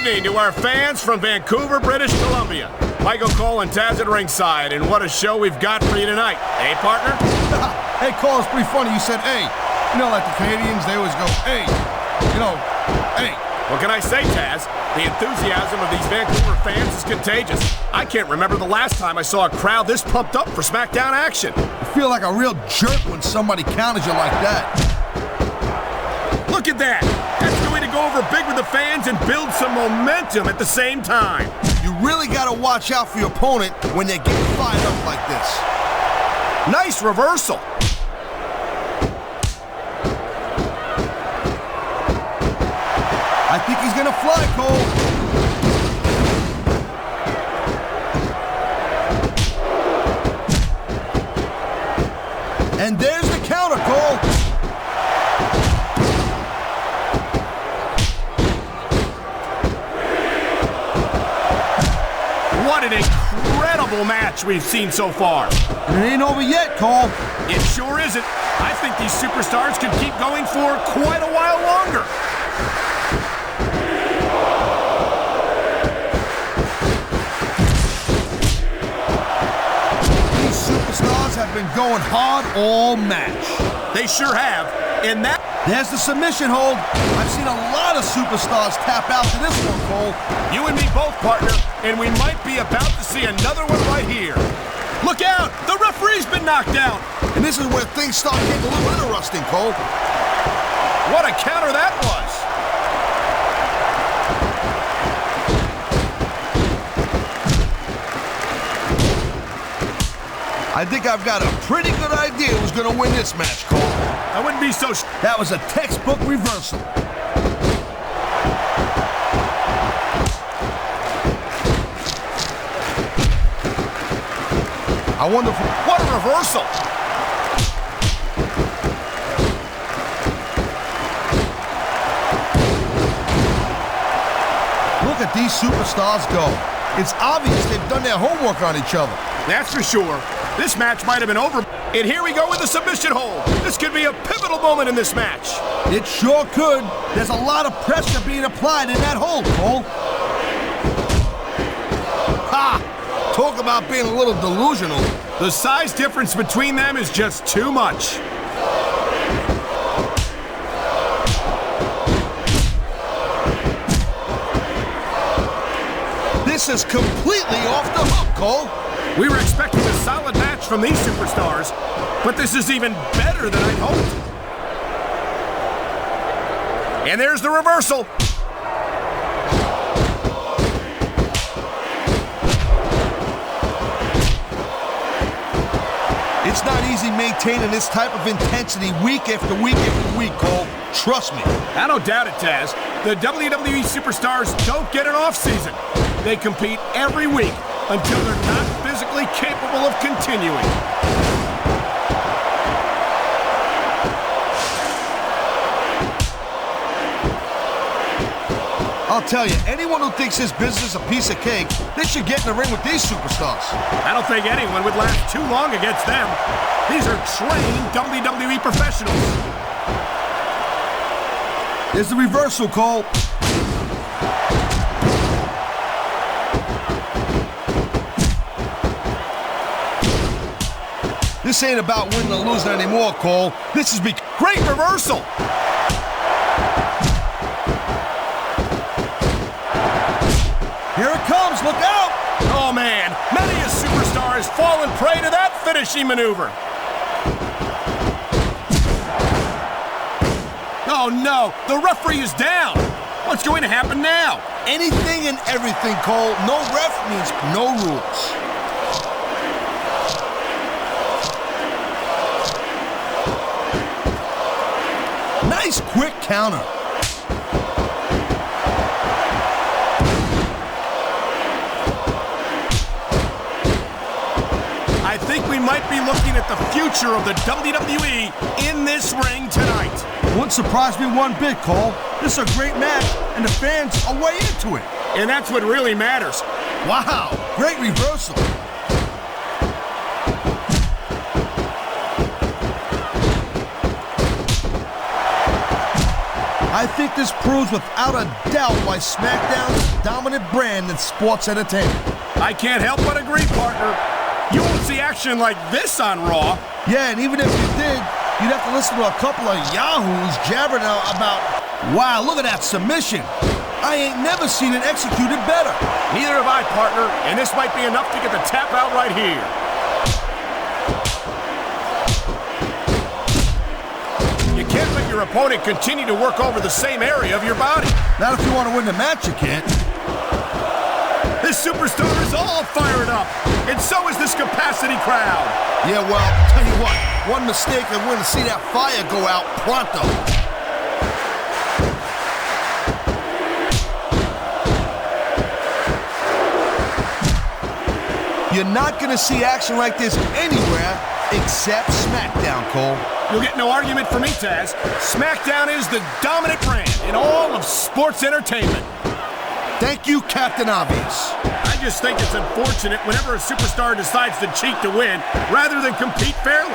evening to our fans from Vancouver, British Columbia. Michael Cole and Taz at ringside, and what a show we've got for you tonight. Hey, partner? Hey, Cole, it's pretty funny. You said, hey. You know, like the Canadians, they always go, hey. You know, hey. What can I say, Taz? The enthusiasm of these Vancouver fans is contagious. I can't remember the last time I saw a crowd this pumped up for SmackDown action. You feel like a real jerk when somebody counters you like that. Look at that. That's going to go over big with the fans and build some momentum at the same time. You really got to watch out for your opponent when they get fired up like this. Nice reversal. I think he's gonna fly, Cole. And there's the counter, Cole. What an incredible match we've seen so far. And it ain't over yet, Cole. It sure isn't. I think these superstars could keep going for quite a while longer. Superstars have been going hard all match. They sure have. And that... There's the submission hold. I've seen a lot of superstars tap out to this one, Cole. You and me both, partner. And we might be about to see another one right here. Look out! The referee's been knocked out. And this is where things start getting a little interesting, Cole. What a counter that was. I think I've got a pretty good idea who's going to win this match, Cole. I wouldn't be so... That was a textbook reversal. I wonder if... What a reversal! Look at these superstars go. It's obvious they've done their homework on each other. That's for sure. This match might have been over. And here we go with the submission hold. This could be a pivotal moment in this match. It sure could. There's a lot of pressure being applied in that hold, Cole. Ha! Talk about being a little delusional. The size difference between them is just too much. This is completely off the hook, Cole. We were expecting a solid match from these superstars, but this is even better than I'd hoped. And there's the reversal. It's not easy maintaining this type of intensity week after week after week, Cole. Trust me. I don't doubt it, Taz. The WWE superstars don't get an off-season. They compete every week until they're not physically capable of continuing. I'll tell you, anyone who thinks this business is a piece of cake, they should get in the ring with these superstars. I don't think anyone would last too long against them. These are trained WWE professionals. There's the reversal, Cole. This ain't about winning or losing anymore, Cole. This is great reversal. Here it comes, look out! Oh man, many a superstar has fallen prey to that finishing maneuver. Oh no, the referee is down. What's going to happen now? Anything and everything, Cole. No ref means no rules. Nice quick counter. I think we might be looking at the future of the WWE in this ring tonight. Wouldn't surprise me one bit, Cole. This is a great match, and the fans are way into it. And that's what really matters. Wow, great reversal. I think this proves without a doubt why SmackDown's a dominant brand in sports entertainment. I can't help but agree, partner. You won't see action like this on Raw. Yeah, and even if you did, you'd have to listen to a couple of yahoos jabbering about, wow, look at that submission. I ain't never seen it executed better. Neither have I, partner, and this might be enough to get the tap out right here. You can't let your opponent continue to work over the same area of your body. Not if you want to win the match, you can't. This superstar is all fired up, and so is this capacity crowd. Yeah, well, tell you what, one mistake and we're going to see that fire go out pronto. You're not going to see action like this anywhere except SmackDown, Cole. You'll get no argument from me, Taz. SmackDown is the dominant brand in all of sports entertainment. Thank you, Captain Obvious. I just think it's unfortunate whenever a superstar decides to cheat to win rather than compete fairly.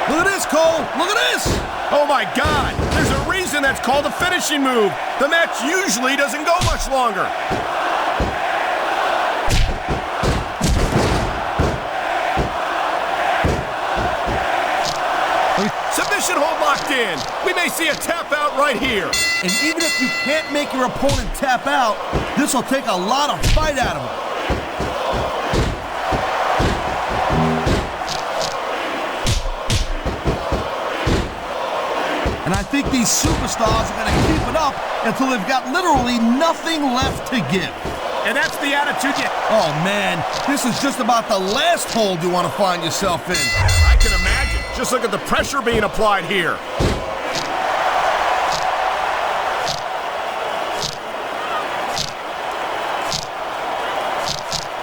Look at this, Cole. Look at this. Oh, my God. There's a reason that's called a finishing move. The match usually doesn't go much longer. Submission hold locked in. We may see a tap out right here. And even if you can't make your opponent tap out, this will take a lot of fight out of him. And I think these superstars are going to keep it up until they've got literally nothing left to give. And that's the attitude you... Oh, man, this is just about the last hold you want to find yourself in. I can imagine. Just look at the pressure being applied here.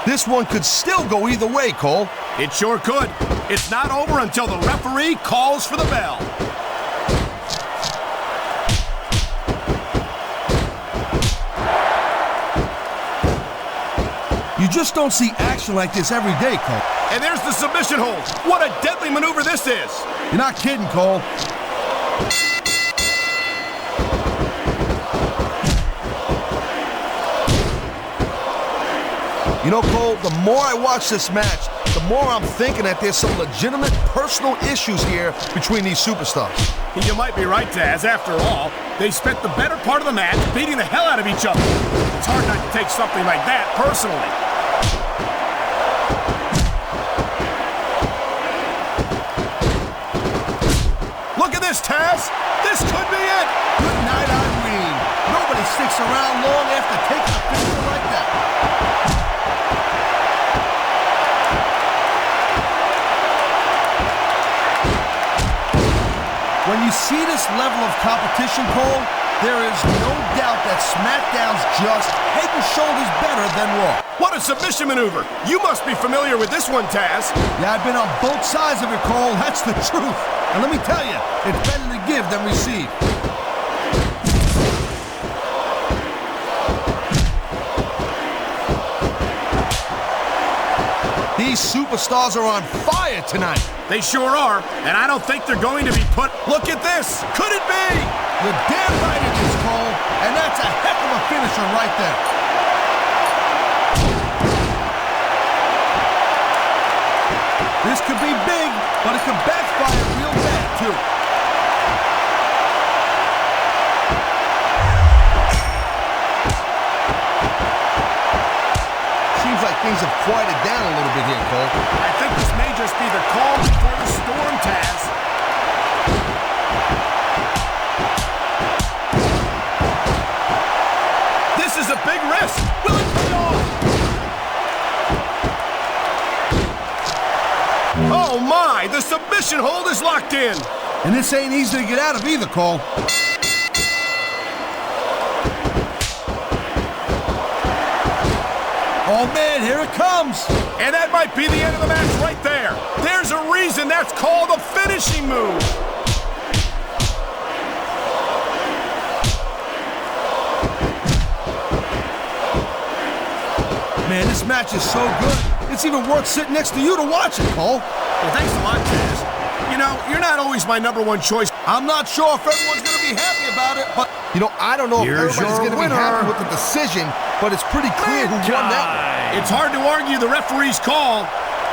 This one could still go either way, Cole. It sure could. It's not over until the referee calls for the bell. You just don't see action like this every day, Cole. And there's the submission hold. What a deadly maneuver this is. You're not kidding, Cole. You know, Cole, the more I watch this match, the more I'm thinking that there's some legitimate personal issues here between these superstars. You might be right, Taz. After all, they spent the better part of the match beating the hell out of each other. It's hard not to take something like that personally. Look at this, Taz. This could be it. Good night, Irene. Nobody sticks around long after taking a finisher like that. When you see this level of competition, Cole, there is no doubt that SmackDown's just head and shoulders better than Raw. What a submission maneuver. You must be familiar with this one, Taz. Yeah, I've been on both sides of it, Cole. That's the truth. And let me tell you, it's better to give than receive. These superstars are on fire tonight. They sure are, and I don't think they're going to be put... Look at this! Could it be? You're damn right it is, Cole, and that's a heck of a finisher right there. This could be big, but it could backfire real bad, too. Seems like things have quieted down a little bit here, Cole. I think this may just be the calm before the storm, Taz. This is a big risk. Will it pay off? Oh my, the submission hold is locked in. And this ain't easy to get out of either, Cole. Oh, man, here it comes. And that might be the end of the match right there. There's a reason that's called a finishing move. Man, this match is so good. It's even worth sitting next to you to watch it, Cole. Well, thanks a lot, Taz. You know, you're not always my #1 choice. I'm not sure if everyone's going to be happy about it, but, I don't know if Here's everybody's your going to be winner. happy with the decision, but it's pretty clear who won that one. It's hard to argue the referee's call.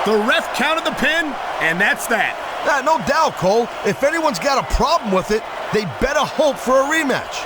The ref counted the pin, and that's that. No doubt, Cole. If anyone's got a problem with it, they better hope for a rematch.